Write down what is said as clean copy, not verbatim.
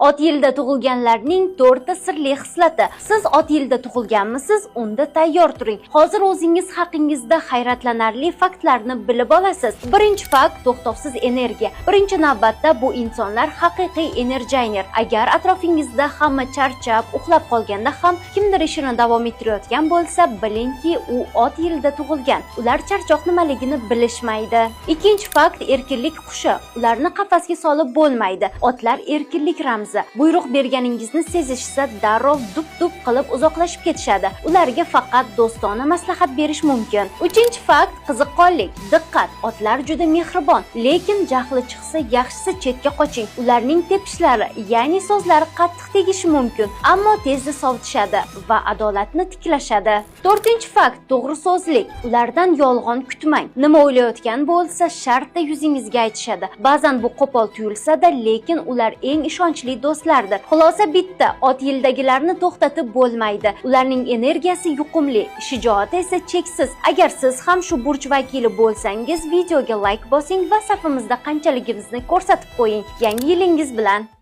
Ot yilida tug'ilganlarning 4 ta sirli xislati. Siz ot yilida tug'ilganmisiz? Unda tayyor turing. Hozir o'zingiz haqingizda hayratlanarli faktlarni bilib olasiz. Birinchi fakt to'xtovsiz energiya. Birinchi navbatda bu insonlar haqiqiy enerjayner. Agar atrofingizda hamma charchab, uxlab qolganda ham kimdir ishini davom ettirayotgan bo'lsa, bilingki, u ot yilida tug'ilgan. Ular charchoq nimaligini bilishmaydi. Ikkinchi fakt erkinlik qushi. Ularni qafasga solib bo'lmaydi. Otlar erkinlik ramzi. Buyruq berganingizni sezishsa, darrov dup-dup qilib uzoqlashib ketishadi. Ularga faqat do'stona maslahat berish mumkin. Uchinchi fakt qiziqqonlik. Diqqat, otlar juda mehribon, lekin jahli chiqsa yaxshisi chetga qoching. Ularning tepishlari, ya'ni so'zlari qattiq tegishi mumkin, ammo tezda sovutishadi va adolatni tiklashadi. To'rtinchi fakt to'g'ri so'zlik. Ulardan yolg'on kutmang. Nima o'ylayotgan bo'lsa, shartta yuzingizga aytishadi. Ba'zan bu qo'pol tuyulsa-da, lekin ular eng ishonchli do'stlardir. Xulosa bitta, ot yildagilarni to'xtatib bo'lmaydi. Ularning energiyasi yuqumli, shijoati esa cheksiz. Agar siz ham shu burch vakili bo'lsangiz, videoga like bosing va safimizda qanchaligimizni ko'rsatib qo'ying. Yangi yilingiz bilan!